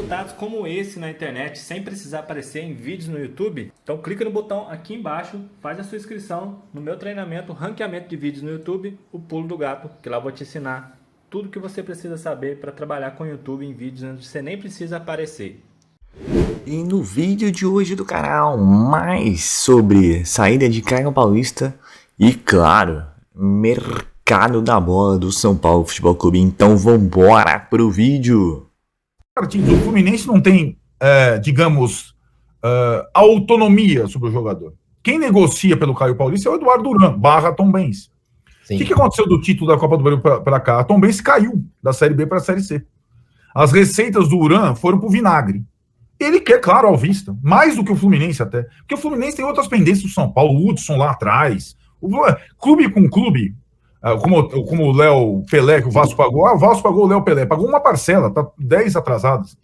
resultados como esse na internet sem precisar aparecer em vídeos no YouTube? Então clica no botão aqui embaixo, faz a sua inscrição no meu treinamento Ranqueamento de Vídeos no YouTube, o Pulo do Gato, que lá eu vou te ensinar tudo que você precisa saber para trabalhar com o YouTube em vídeos onde você nem precisa aparecer. E no vídeo de hoje do canal, mais sobre saída de Caio Paulista e, claro, mercado da bola do São Paulo Futebol Clube. Então vambora pro vídeo. O Fluminense não tem, digamos, autonomia sobre o jogador. Quem negocia pelo Caio Paulista é o Eduardo Uran, / Tom Benz. O que aconteceu do título da Copa do Brasil para cá? A Tom Benz caiu da Série B para a Série C. As receitas do Uran foram pro vinagre. Ele quer, claro, ao vista, mais do que o Fluminense até. Porque o Fluminense tem outras pendências do São Paulo, o Hudson lá atrás. Clube com clube, como o Léo Pelé, que o Vasco pagou. O Vasco pagou o Léo Pelé, pagou uma parcela, tá 10 atrasadas.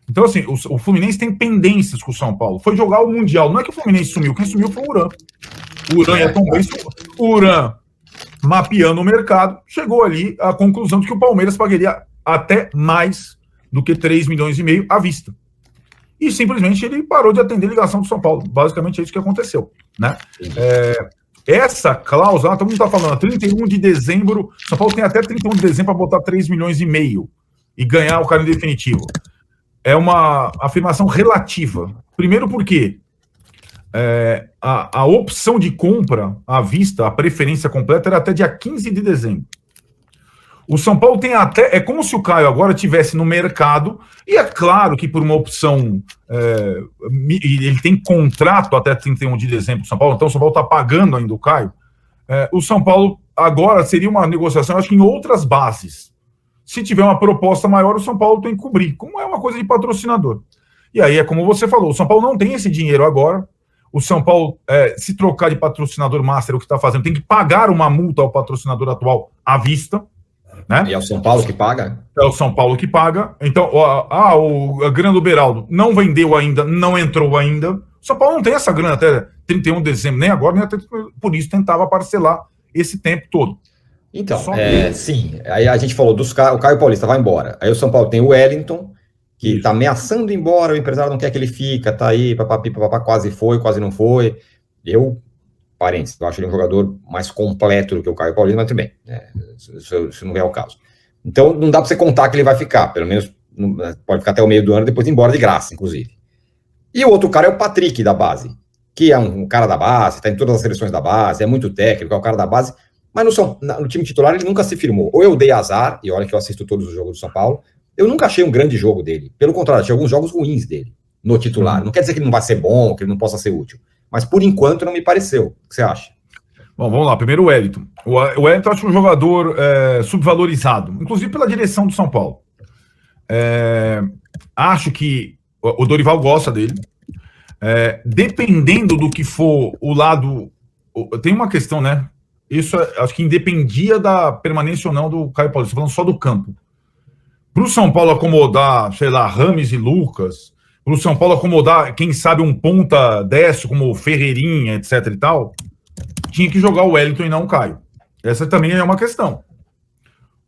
Então, assim, o Fluminense tem pendências com o São Paulo. Foi jogar o Mundial. Não é que o Fluminense sumiu, quem sumiu foi o Uran. O Uran e a Tom Benz. O Uran, mapeando o mercado, chegou ali à conclusão de que o Palmeiras pagaria até mais do que 3,5 milhões à vista. E simplesmente ele parou de atender ligação do São Paulo. Basicamente é isso que aconteceu, né? Essa cláusula, todo mundo está falando, 31 de dezembro, São Paulo tem até 31 de dezembro para botar 3,5 milhões e ganhar o cara em definitivo. É uma afirmação relativa. Primeiro porque a opção de compra à vista, a preferência completa, era até dia 15 de dezembro. O São Paulo tem até... É como se o Caio agora estivesse no mercado, e é claro que por uma opção... ele tem contrato até 31 de dezembro do São Paulo, então o São Paulo está pagando ainda o Caio. O São Paulo agora seria uma negociação, acho que em outras bases. Se tiver uma proposta maior, o São Paulo tem que cobrir, como é uma coisa de patrocinador. E aí é como você falou, o São Paulo não tem esse dinheiro agora. O São Paulo, se trocar de patrocinador master, o que está fazendo, tem que pagar uma multa ao patrocinador atual à vista. Né? E é o São Paulo que paga? É o São Paulo que paga. Então, a grana do Beraldo não vendeu ainda, não entrou ainda. O São Paulo não tem essa grana até 31 de dezembro, nem agora, nem até por isso tentava parcelar esse tempo todo. Então, sim. Aí a gente falou o Caio Paulista vai embora. Aí o São Paulo tem o Wellington, que está ameaçando ir embora, o empresário não quer que ele fica, tá aí, papapá, quase foi, quase não foi. Eu acho ele um jogador mais completo do que o Caio Paulista, mas também, isso não é o caso. Então, não dá para você contar que ele vai ficar, pelo menos pode ficar até o meio do ano, depois ir embora de graça, inclusive. E o outro cara é o Patrick, da base, que é um cara da base, está em todas as seleções da base, é muito técnico, é o cara da base, mas no time titular ele nunca se firmou. Ou eu dei azar, e olha que eu assisto todos os jogos do São Paulo, eu nunca achei um grande jogo dele. Pelo contrário, achei alguns jogos ruins dele, no titular. Não quer dizer que ele não vai ser bom, que ele não possa ser útil. Mas, por enquanto, não me pareceu. O que você acha? Bom, vamos lá. Primeiro, o Wellington. O Wellington eu acho um jogador subvalorizado, inclusive pela direção do São Paulo. Acho que o Dorival gosta dele. Dependendo do que for o lado... Tem uma questão, né? Isso acho que independia da permanência ou não do Caio Paulista. Estou falando só do campo. Para o São Paulo acomodar, sei lá, Rames e Lucas... Para o São Paulo acomodar, quem sabe, um ponta destro, como o Ferreirinha, etc e tal, tinha que jogar o Wellington e não o Caio. Essa também é uma questão.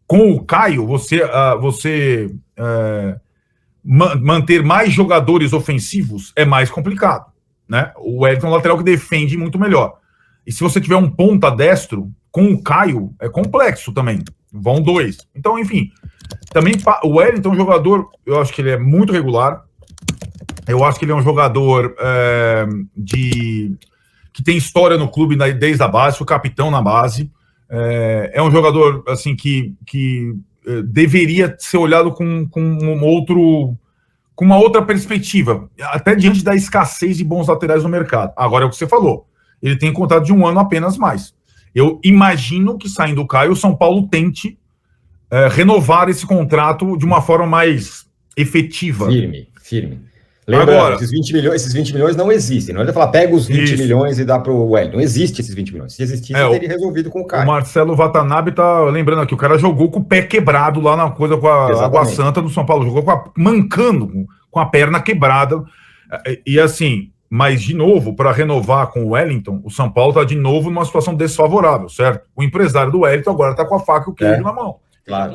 Com o Caio, você manter mais jogadores ofensivos é mais complicado, né? O Wellington é um lateral que defende muito melhor. E se você tiver um ponta destro, com o Caio, é complexo também. Vão dois. Então, enfim, também o Wellington é um jogador, eu acho que ele é muito regular. Eu acho que ele é um jogador que tem história no clube desde a base, foi capitão na base. É um jogador assim que deveria ser olhado com uma outra perspectiva, até diante da escassez de bons laterais no mercado. Agora é o que você falou. Ele tem contrato de 1 ano apenas mais. Eu imagino que, saindo o Caio, o São Paulo tente renovar esse contrato de uma forma mais efetiva. Firme. Lembra, agora, esses 20 milhões não existem. Não é falar, pega os 20 milhões e dá para o Wellington. Não existe esses 20 milhões. Se existisse, teria resolvido com o Caio. O Marcelo Watanabe tá lembrando aqui, o cara jogou com o pé quebrado lá na coisa com a Água Santa do São Paulo. Jogou mancando, com a perna quebrada. E assim, mas de novo, para renovar com o Wellington, o São Paulo tá de novo numa situação desfavorável, certo? O empresário do Wellington agora tá com a faca e o queijo na mão. Claro.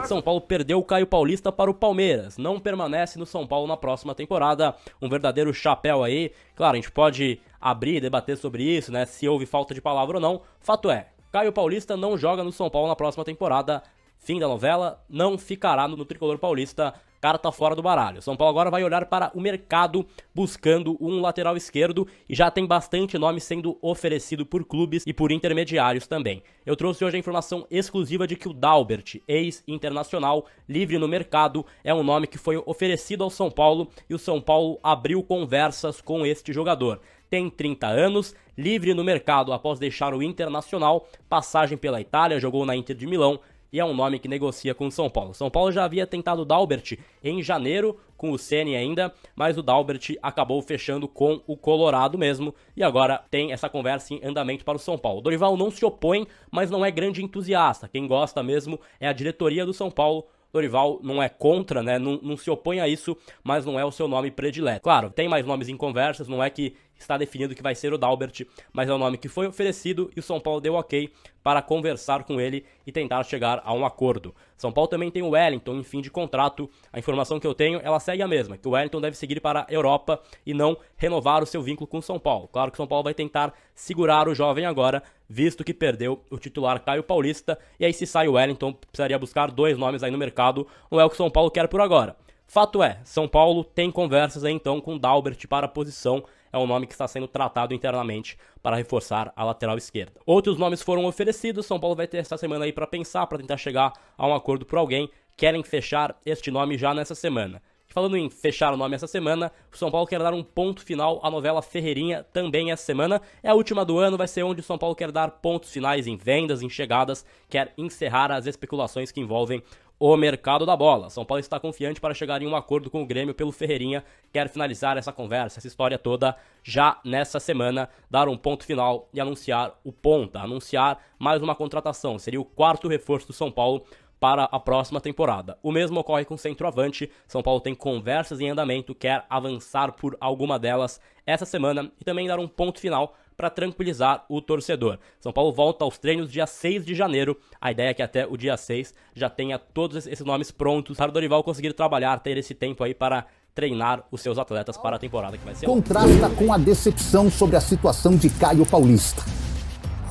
São Paulo perdeu o Caio Paulista para o Palmeiras, não permanece no São Paulo na próxima temporada, um verdadeiro chapéu aí. Claro, a gente pode abrir e debater sobre isso, né, se houve falta de palavra ou não. Fato é, Caio Paulista não joga no São Paulo na próxima temporada, fim da novela, não ficará no tricolor paulista, carta fora do baralho. São Paulo agora vai olhar para o mercado buscando um lateral esquerdo e já tem bastante nome sendo oferecido por clubes e por intermediários também. Eu trouxe hoje a informação exclusiva de que o Dalbert, ex-internacional, livre no mercado, é um nome que foi oferecido ao São Paulo e o São Paulo abriu conversas com este jogador. Tem 30 anos, livre no mercado após deixar o Internacional, passagem pela Itália, jogou na Inter de Milão, e é um nome que negocia com o São Paulo. São Paulo já havia tentado o Dalbert em janeiro, com o Ceni ainda, mas o Dalbert acabou fechando com o Colorado mesmo, e agora tem essa conversa em andamento para o São Paulo. O Dorival não se opõe, mas não é grande entusiasta. Quem gosta mesmo é a diretoria do São Paulo. Dorival não é contra, né? Não se opõe a isso, mas não é o seu nome predileto. Claro, tem mais nomes em conversas, não é que está definido que vai ser o Dalbert, mas é o nome que foi oferecido e o São Paulo deu ok para conversar com ele e tentar chegar a um acordo. São Paulo também tem o Wellington em fim de contrato. A informação que eu tenho, ela segue a mesma, que o Wellington deve seguir para a Europa e não renovar o seu vínculo com o São Paulo. Claro que o São Paulo vai tentar segurar o jovem agora, visto que perdeu o titular Caio Paulista, e aí se sai o Wellington, precisaria buscar 2 nomes aí no mercado, não é o que o São Paulo quer por agora. Fato é, São Paulo tem conversas aí então com o Dalbert para a posição, é um nome que está sendo tratado internamente para reforçar a lateral esquerda. Outros nomes foram oferecidos, São Paulo vai ter essa semana aí para pensar, para tentar chegar a um acordo por alguém, querem fechar este nome já nessa semana. Falando em fechar o nome essa semana, o São Paulo quer dar um ponto final à novela Ferreirinha também essa semana. É a última do ano, vai ser onde o São Paulo quer dar pontos finais em vendas, em chegadas, quer encerrar as especulações que envolvem o mercado da bola. São Paulo está confiante para chegar em um acordo com o Grêmio pelo Ferreirinha, quer finalizar essa conversa, essa história toda já nessa semana, dar um ponto final e anunciar o ponta, anunciar mais uma contratação. Seria o 4º reforço do São Paulo para a próxima temporada. O mesmo ocorre com o centroavante. São Paulo tem conversas em andamento, quer avançar por alguma delas essa semana e também dar um ponto final para tranquilizar o torcedor. São Paulo volta aos treinos dia 6 de janeiro. A ideia é que até o dia 6 já tenha todos esses nomes prontos para o Dorival conseguir trabalhar, ter esse tempo aí para treinar os seus atletas para a temporada que vai ser. Contrasta com a decepção sobre a situação de Caio Paulista.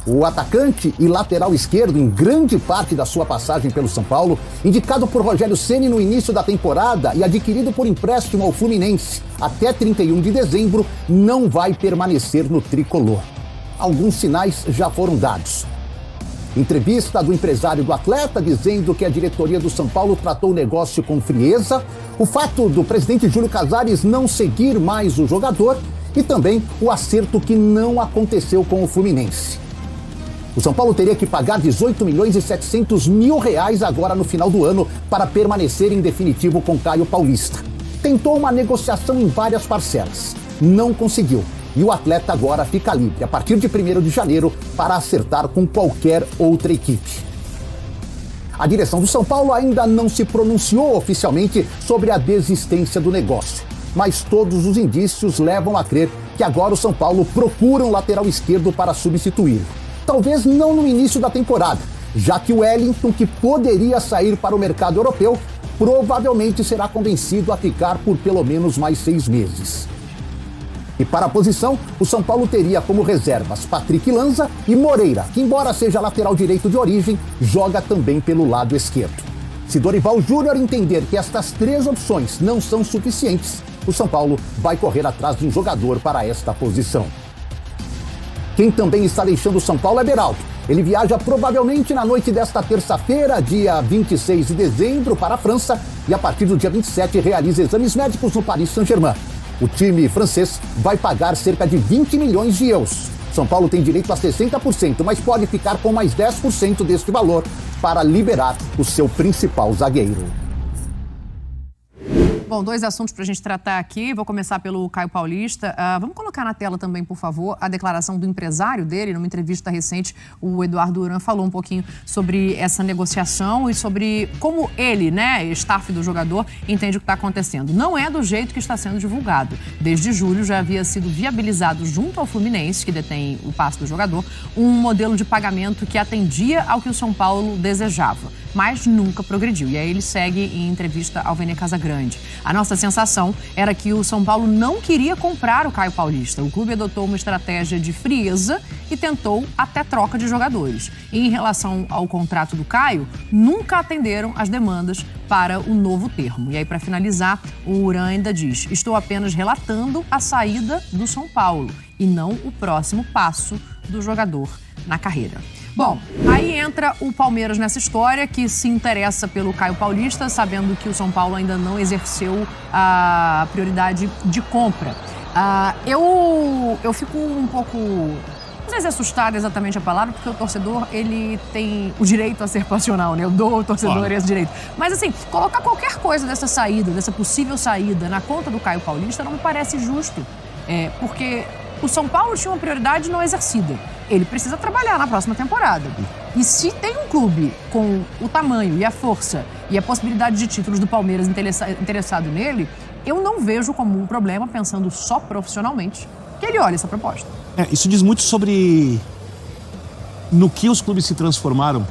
O atacante e lateral esquerdo, em grande parte da sua passagem pelo São Paulo, indicado por Rogério Ceni no início da temporada e adquirido por empréstimo ao Fluminense até 31 de dezembro, não vai permanecer no tricolor. Alguns sinais já foram dados. Entrevista do empresário do atleta dizendo que a diretoria do São Paulo tratou o negócio com frieza, o fato do presidente Júlio Casares não seguir mais o jogador e também o acerto que não aconteceu com o Fluminense. O São Paulo teria que pagar 18 milhões e 700 mil reais agora no final do ano para permanecer em definitivo com Caio Paulista. Tentou uma negociação em várias parcelas, não conseguiu. E o atleta agora fica livre a partir de 1º de janeiro para acertar com qualquer outra equipe. A direção do São Paulo ainda não se pronunciou oficialmente sobre a desistência do negócio, mas todos os indícios levam a crer que agora o São Paulo procura um lateral esquerdo para substituí-lo. Talvez não no início da temporada, já que o Wellington, que poderia sair para o mercado europeu, provavelmente será convencido a ficar por pelo menos mais 6 meses. E para a posição, o São Paulo teria como reservas Patrick Lanza e Moreira, que embora seja lateral direito de origem, joga também pelo lado esquerdo. Se Dorival Júnior entender que estas 3 opções não são suficientes, o São Paulo vai correr atrás de um jogador para esta posição. Quem também está deixando o São Paulo é Beraldo. Ele viaja provavelmente na noite desta terça-feira, dia 26 de dezembro, para a França e a partir do dia 27 realiza exames médicos no Paris Saint-Germain. O time francês vai pagar cerca de 20 milhões de euros. São Paulo tem direito a 60%, mas pode ficar com mais 10% deste valor para liberar o seu principal zagueiro. Bom, 2 assuntos para a gente tratar aqui. Vou começar pelo Caio Paulista. Vamos colocar na tela também, por favor, a declaração do empresário dele. Numa entrevista recente, o Eduardo Duran falou um pouquinho sobre essa negociação e sobre como ele, né, staff do jogador, entende o que está acontecendo. Não é do jeito que está sendo divulgado. Desde julho já havia sido viabilizado junto ao Fluminense, que detém o passe do jogador, um modelo de pagamento que atendia ao que o São Paulo desejava. mas nunca progrediu. E aí ele segue em entrevista ao Vene Casagrande. A nossa sensação era que o São Paulo não queria comprar o Caio Paulista. O clube adotou uma estratégia de frieza e tentou até troca de jogadores. E em relação ao contrato do Caio, nunca atenderam as demandas para o novo termo. E aí, para finalizar, o Uran ainda diz: estou apenas relatando a saída do São Paulo e não o próximo passo do jogador na carreira. Bom, aí entra o Palmeiras nessa história, que se interessa pelo Caio Paulista, sabendo que o São Paulo ainda não exerceu a prioridade de compra. Eu fico um pouco... Não sei se assustar exatamente a palavra, porque o torcedor, ele tem o direito a ser passional, né? Eu dou ao torcedor esse direito. Mas assim, colocar qualquer coisa dessa saída, dessa possível saída, na conta do Caio Paulista não me parece justo. Porque o São Paulo tinha uma prioridade não exercida. Ele precisa trabalhar na próxima temporada. E se tem um clube com o tamanho e a força e a possibilidade de títulos do Palmeiras interessado nele, eu não vejo como um problema, pensando só profissionalmente, que ele olhe essa proposta. Isso diz muito sobre no que os clubes se transformaram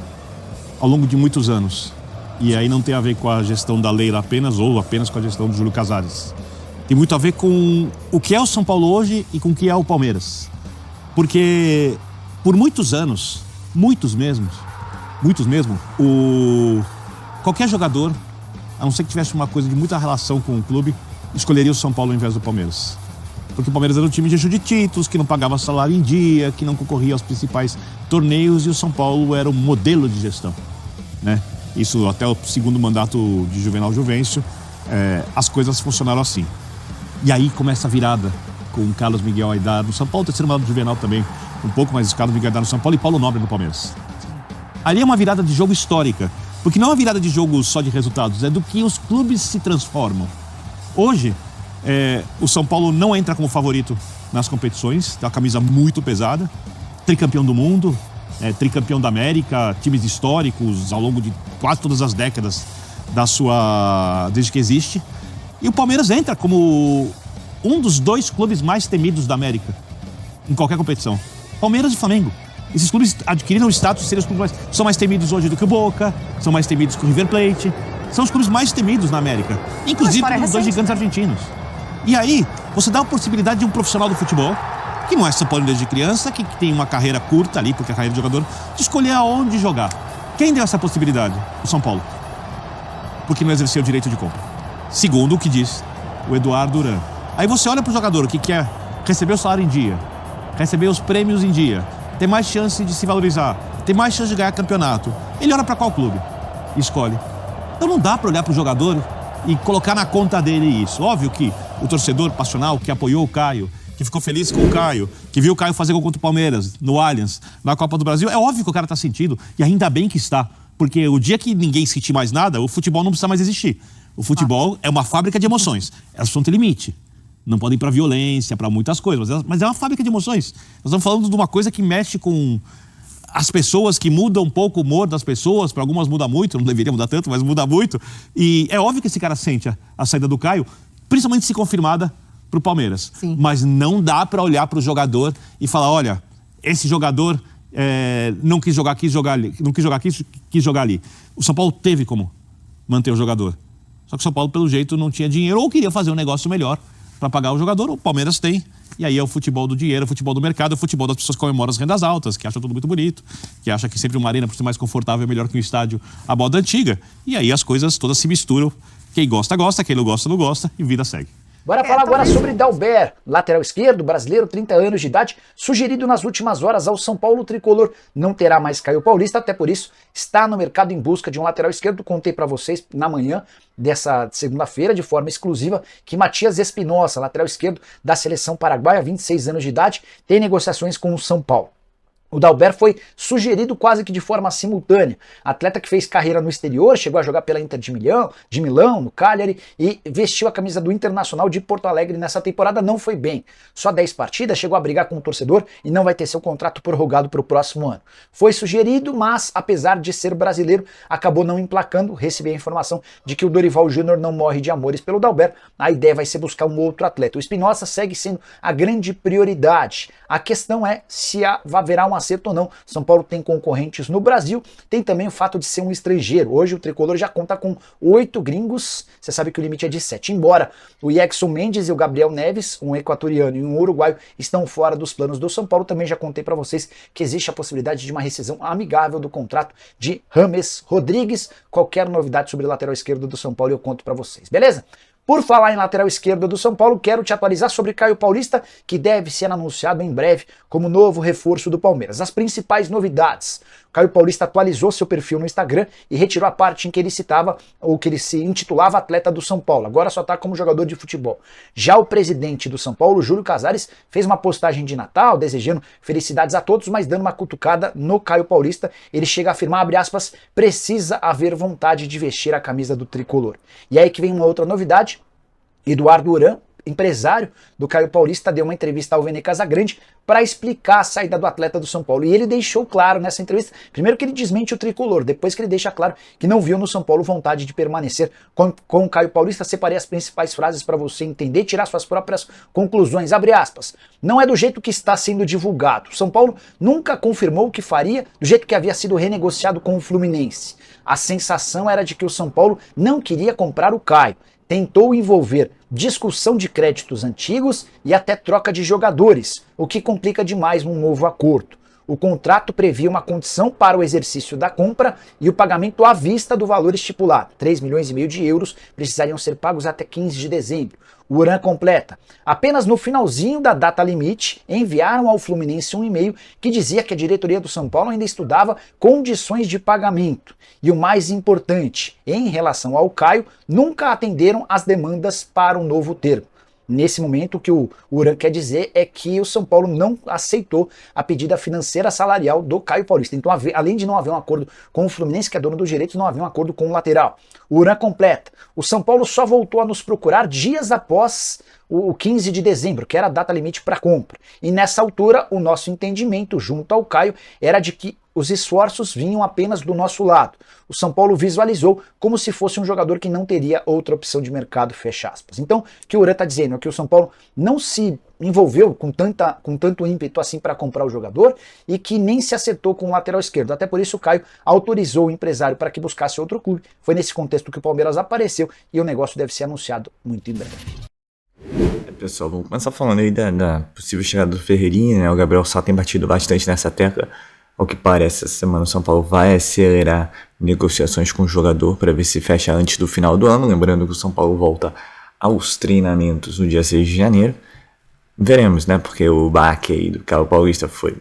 ao longo de muitos anos. E aí não tem a ver com a gestão da Leila apenas, ou apenas com a gestão do Júlio Casares. Tem muito a ver com o que é o São Paulo hoje e com o que é o Palmeiras. Porque por muitos anos, muitos mesmo, qualquer jogador, a não ser que tivesse uma coisa de muita relação com o clube, escolheria o São Paulo ao invés do Palmeiras. Porque o Palmeiras era um time de gestão de títulos, que não pagava salário em dia, que não concorria aos principais torneios, e o São Paulo era um modelo de gestão, né? Isso até o segundo mandato de Juvenal Juvencio, as coisas funcionaram assim. E aí começa a virada com o Carlos Miguel Aidar no São Paulo, o terceiro mandato do Juvenal também, um pouco mais, o Carlos Miguel Aidar no São Paulo e Paulo Nobre no Palmeiras. Ali é uma virada de jogo histórica, porque não é uma virada de jogo só de resultados, é do que os clubes se transformam. Hoje, o São Paulo não entra como favorito nas competições, tem uma camisa muito pesada, tricampeão do mundo, tricampeão da América, times históricos ao longo de quase todas as décadas desde que existe. E o Palmeiras entra como um dos 2 clubes mais temidos da América, em qualquer competição. Palmeiras e Flamengo. Esses clubes adquiriram o status de serem os clubes são mais temidos hoje do que o Boca, são mais temidos que o River Plate. São os clubes mais temidos na América, inclusive pelos 2 gigantes argentinos. E aí, você dá a possibilidade de um profissional do futebol, que não é São Paulo desde criança, que tem uma carreira curta ali, porque é a carreira de jogador, de escolher aonde jogar. Quem deu essa possibilidade? O São Paulo. Porque não exerceu o direito de compra. Segundo o que diz o Eduardo Uran. Aí você olha para o jogador que quer receber o salário em dia, receber os prêmios em dia, ter mais chance de se valorizar, ter mais chance de ganhar campeonato. Ele olha para qual clube? E escolhe. Então não dá para olhar para o jogador e colocar na conta dele isso. Óbvio que o torcedor passional que apoiou o Caio, que ficou feliz com o Caio, que viu o Caio fazer gol contra o Palmeiras, no Allianz, na Copa do Brasil, é óbvio que o cara tá sentindo, e ainda bem que está, porque o dia que ninguém sentir mais nada, o futebol não precisa mais existir. O futebol é uma fábrica de emoções, elas precisam ter limite. Não podem ir para violência, para muitas coisas, mas é uma fábrica de emoções. Nós estamos falando de uma coisa que mexe com as pessoas, que muda um pouco o humor das pessoas, para algumas muda muito, não deveria mudar tanto, mas muda muito. E é óbvio que esse cara sente a saída do Caio, principalmente se confirmada para o Palmeiras. Sim. Mas não dá para olhar para o jogador e falar, olha, esse jogador não quis jogar aqui, não quis jogar aqui, quis jogar ali. O São Paulo teve como manter o jogador. Só que o São Paulo, pelo jeito, não tinha dinheiro ou queria fazer um negócio melhor para pagar o jogador. O Palmeiras tem. E aí é o futebol do dinheiro, o futebol do mercado, o futebol das pessoas que comemoram as rendas altas, que acham tudo muito bonito, que acham que sempre uma arena, por ser mais confortável, é melhor que um estádio à moda antiga. E aí as coisas todas se misturam. Quem gosta, gosta. Quem não gosta, não gosta. E vida segue. Bora falar agora sobre Dalber, lateral esquerdo, brasileiro, 30 anos de idade, sugerido nas últimas horas ao São Paulo tricolor. Não terá mais Caio Paulista, até por isso está no mercado em busca de um lateral esquerdo. Contei para vocês na manhã dessa segunda-feira, de forma exclusiva, que Matias Espinosa, lateral esquerdo da seleção paraguaia, 26 anos de idade, tem negociações com o São Paulo. O Dalber foi sugerido quase que de forma simultânea. Atleta que fez carreira no exterior, chegou a jogar pela Inter de Milão, no Cagliari, e vestiu a camisa do Internacional de Porto Alegre nessa temporada, não foi bem. Só 10 partidas, chegou a brigar com o torcedor e não vai ter seu contrato prorrogado para o próximo ano. Foi sugerido, mas apesar de ser brasileiro, acabou não emplacando. Recebi a informação de que o Dorival Júnior não morre de amores pelo Dalber. A ideia vai ser buscar um outro atleta. O Espinosa segue sendo a grande prioridade. A questão é se haverá um acerto ou não. São Paulo tem concorrentes no Brasil, tem também o fato de ser um estrangeiro. Hoje o Tricolor já conta com 8 gringos, você sabe que o limite é de 7. Embora o Yaxson Mendes e o Gabriel Neves, um equatoriano e um uruguaio, estão fora dos planos do São Paulo, também já contei para vocês que existe a possibilidade de uma rescisão amigável do contrato de James Rodrigues. Qualquer novidade sobre o lateral esquerdo do São Paulo eu conto para vocês, beleza? Por falar em lateral esquerdo do São Paulo, quero te atualizar sobre Caio Paulista, que deve ser anunciado em breve como novo reforço do Palmeiras. As principais novidades: Caio Paulista atualizou seu perfil no Instagram e retirou a parte em que ele citava, ou que ele se intitulava atleta do São Paulo. Agora só está como jogador de futebol. Já o presidente do São Paulo, Júlio Casares, fez uma postagem de Natal, desejando felicidades a todos, mas dando uma cutucada no Caio Paulista. Ele chega a afirmar, abre aspas, precisa haver vontade de vestir a camisa do tricolor. E aí que vem uma outra novidade. Eduardo Uran, empresário do Caio Paulista, deu uma entrevista ao Vene Casagrande para explicar a saída do atleta do São Paulo. E ele deixou claro nessa entrevista, primeiro que ele desmente o tricolor, depois que ele deixa claro que não viu no São Paulo vontade de permanecer com o Caio Paulista. Separei as principais frases para você entender e tirar suas próprias conclusões. Abre aspas. Não é do jeito que está sendo divulgado. São Paulo nunca confirmou o que faria do jeito que havia sido renegociado com o Fluminense. A sensação era de que o São Paulo não queria comprar o Caio. Tentou envolver discussão de créditos antigos e até troca de jogadores, o que complica demais um novo acordo. O contrato previa uma condição para o exercício da compra e o pagamento à vista do valor estipulado. 3,5 milhões de euros precisariam ser pagos até 15 de dezembro. O Uran completa. Apenas no finalzinho da data limite, enviaram ao Fluminense um e-mail que dizia que a diretoria do São Paulo ainda estudava condições de pagamento. E o mais importante, em relação ao Caio, nunca atenderam às demandas para um novo termo. Nesse momento, o que o Uran quer dizer é que o São Paulo não aceitou a pedida financeira salarial do Caio Paulista. Então, além de não haver um acordo com o Fluminense, que é dono dos direitos, não havia um acordo com o lateral. O Uran completa. O São Paulo só voltou a nos procurar dias após o 15 de dezembro, que era a data limite para compra. E nessa altura, o nosso entendimento junto ao Caio era de que os esforços vinham apenas do nosso lado. O São Paulo visualizou como se fosse um jogador que não teria outra opção de mercado, fecha aspas. Então, o que o Uran está dizendo é que o São Paulo não se envolveu com tanto ímpeto assim para comprar o jogador e que nem se acertou com o lateral esquerdo. Até por isso o Caio autorizou o empresário para que buscasse outro clube. Foi nesse contexto que o Palmeiras apareceu e o negócio deve ser anunciado muito em breve. Pessoal, vamos começar falando aí da possível chegada do Ferreirinha, né? O Gabriel Sá tem batido bastante nessa tecla. Ao que parece, essa semana o São Paulo vai acelerar negociações com o jogador para ver se fecha antes do final do ano. Lembrando que o São Paulo volta aos treinamentos no dia 6 de janeiro. Veremos, né? Porque o baque aí do Caio Paulista foi...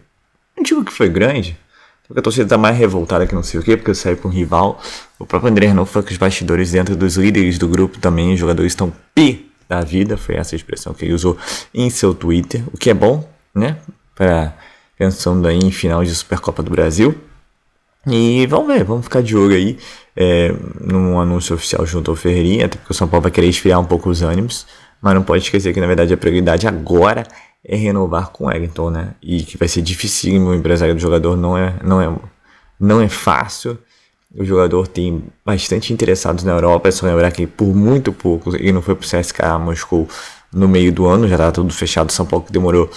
Não digo que foi grande, porque a torcida tá mais revoltada que não sei o quê, porque eu saí com um rival. O próprio André Renault foi com os bastidores dentro dos líderes do grupo também. Os jogadores estão pi da vida, foi essa expressão que ele usou em seu Twitter. O que é bom, né? Pensando aí em final de Supercopa do Brasil. E vamos ver, vamos ficar de olho aí num anúncio oficial junto ao Ferreirinha, até porque o São Paulo vai querer esfriar um pouco os ânimos, mas não pode esquecer que na verdade a prioridade agora é renovar com o Wellington, né? E que vai ser dificílimo, o empresário do jogador não é fácil. O jogador tem bastante interessados na Europa, é só lembrar que por muito pouco ele não foi pro CSKA Moscou no meio do ano, já estava tudo fechado. São Paulo que demorou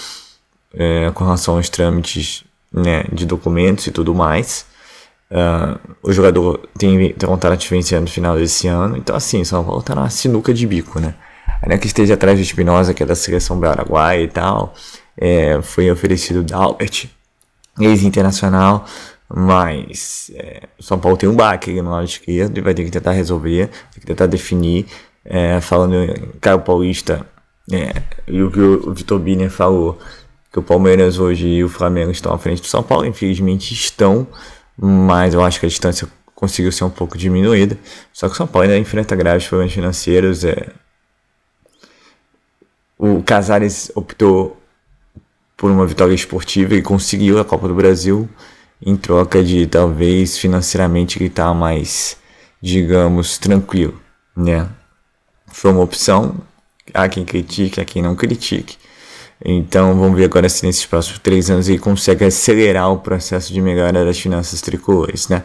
com relação aos trâmites, né, de documentos e tudo mais. O jogador tem vontade de vencer no final desse ano, então assim, São Paulo tá na sinuca de bico, né? Ainda que esteja atrás do Espinosa, que é da seleção paraguaia e tal, foi oferecido o Dalbert, ex-internacional, mas o São Paulo tem um baque no lado esquerdo e vai ter que tentar resolver, tem que tentar definir. Falando em Caio Paulista, e o que o Vitor Biner falou, que o Palmeiras hoje e o Flamengo estão à frente do São Paulo, infelizmente estão, mas eu acho que a distância conseguiu ser um pouco diminuída, só que o São Paulo ainda enfrenta graves problemas financeiros. O Casares optou por uma vitória esportiva e conseguiu a Copa do Brasil em troca de talvez financeiramente ele tá mais, digamos, tranquilo, né? Foi uma opção, há quem critique, há quem não critique. Então vamos ver agora se nesses próximos 3 anos ele consegue acelerar o processo de melhora das finanças tricolores, né?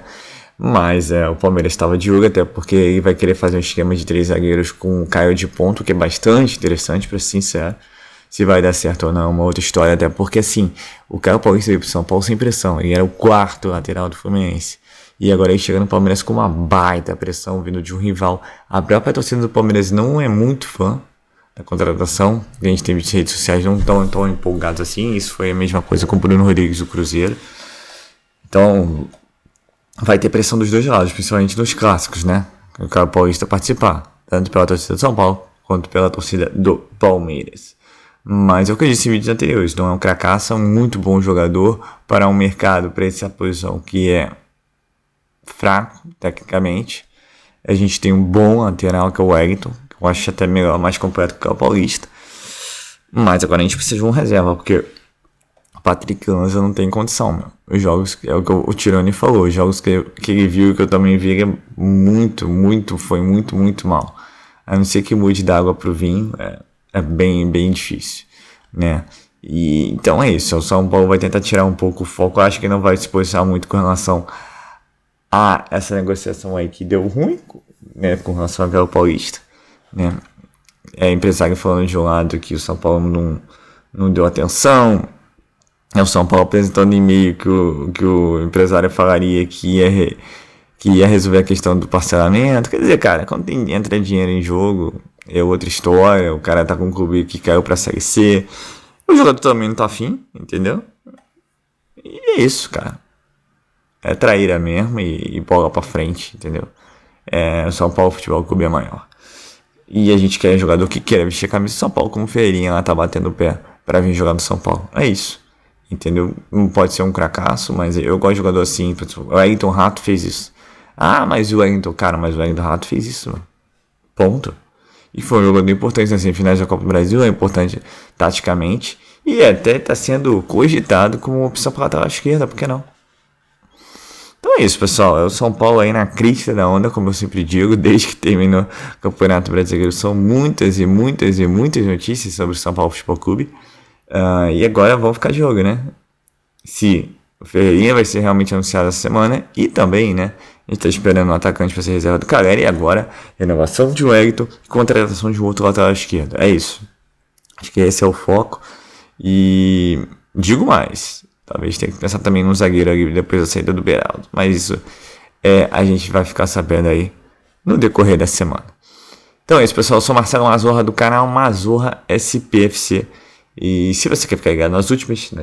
Mas o Palmeiras estava de olho, até porque ele vai querer fazer um esquema de 3 zagueiros com o Caio de ponto, que é bastante interessante, para ser sincero. Se vai dar certo ou não é uma outra história, até porque assim, o Caio Paulista veio pro São Paulo sem pressão, ele era o 4º lateral do Fluminense. E agora ele chega no Palmeiras com uma baita pressão vindo de um rival. A própria torcida do Palmeiras não é muito fã da contratação. A gente tem visto redes sociais não tão empolgados assim. Isso foi a mesma coisa com o Bruno Rodrigues do Cruzeiro. Então, vai ter pressão dos dois lados, principalmente dos clássicos, né? O Caio Paulista participar, tanto pela torcida de São Paulo quanto pela torcida do Palmeiras. Mas é o que eu disse em vídeos anteriores, não é um cracaço, é um muito bom jogador para um mercado, para essa posição que é fraco, tecnicamente. A gente tem um bom lateral, que é o Wellington, que eu acho até melhor, mais completo que o Paulista. Mas agora a gente precisa de um reserva, porque o Patrick Lanza não tem condição, meu. Os jogos, é o que o Tironi falou, os jogos que ele viu e que eu também vi, foi muito mal. A não ser que mude da água pro vinho, é bem difícil, né? E então é isso, o São Paulo vai tentar tirar um pouco o foco. Eu acho que não vai se posicionar muito com relação a essa negociação aí que deu ruim, né, com relação ao Paulista, né? Empresário falando de um lado que o São Paulo não deu atenção, o São Paulo apresentando e-mail que o empresário falaria que ia resolver a questão do parcelamento. Quer dizer, cara, quando entra dinheiro em jogo, é outra história. O cara tá com um clube que caiu pra Série C, o jogador também não tá afim, entendeu? E é isso, cara. É traíra mesmo e bola pra frente, entendeu? O São Paulo Futebol Clube é maior. E a gente quer jogador que queira vestir a camisa do São Paulo, como o Ferreirinha lá tá batendo o pé pra vir jogar no São Paulo. É isso, entendeu? Não pode ser um cracaço, mas eu gosto de jogador assim. O Wellington Rato fez isso. Ah, mas o Wellington Rato fez isso, mano. Ponto. E foi um jogador importante nas semifinais da Copa do Brasil, é importante taticamente. E até está sendo cogitado como opção para lateral esquerda, por que não? Então é isso, pessoal. É o São Paulo aí na crista da onda, como eu sempre digo, desde que terminou o Campeonato Brasileiro. São muitas notícias sobre o São Paulo Futebol Clube. E agora vamos ficar de olho, né? Se o Ferreirinha vai ser realmente anunciado essa semana. E também, né? A gente está esperando um atacante para ser reserva do Caleri. E agora, renovação de Wellington e contratação de um outro lateral esquerdo. É isso. Acho que esse é o foco. E digo mais. Talvez tenha que pensar também no zagueiro ali depois da saída do Beraldo. Mas isso a gente vai ficar sabendo aí no decorrer da semana. Então é isso, pessoal. Eu sou Marcelo Mazorra do canal Mazorra SPFC. E se você quer ficar ligado nas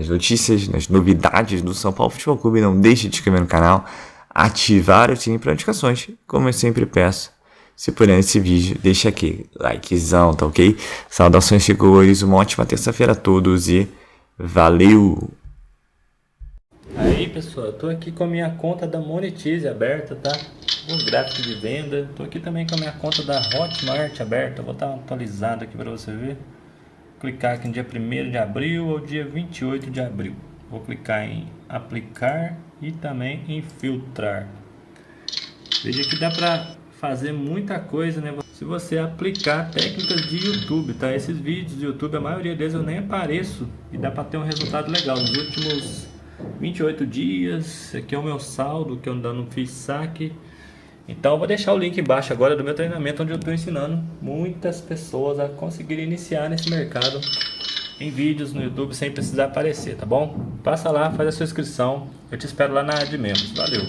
notícias, nas novidades do São Paulo Futebol Clube, não deixe de se inscrever no canal, ativar o sininho para notificações, como eu sempre peço. Se puder nesse vídeo, deixa aqui, likezão, tá ok? Saudações tricolores, uma ótima terça-feira a todos e valeu! Aí pessoal, eu tô aqui com a minha conta da Monetize aberta, tá? Os gráficos de venda. Tô aqui também com a minha conta da Hotmart aberta. Vou dar uma atualizada aqui para você ver. Clicar aqui no dia 1º de abril ou dia 28 de abril. Vou clicar em aplicar e também em filtrar. Veja que dá para fazer muita coisa, né? Se você aplicar técnicas de YouTube, tá? Esses vídeos do YouTube, a maioria deles eu nem apareço e dá para ter um resultado legal. Nos últimos 28 dias, aqui é o meu saldo que eu ainda não fiz saque. Então eu vou deixar o link embaixo agora do meu treinamento, onde eu estou ensinando muitas pessoas a conseguirem iniciar nesse mercado em vídeos no YouTube sem precisar aparecer, tá bom? Passa lá, faz a sua inscrição, eu te espero lá na área de membros. Valeu!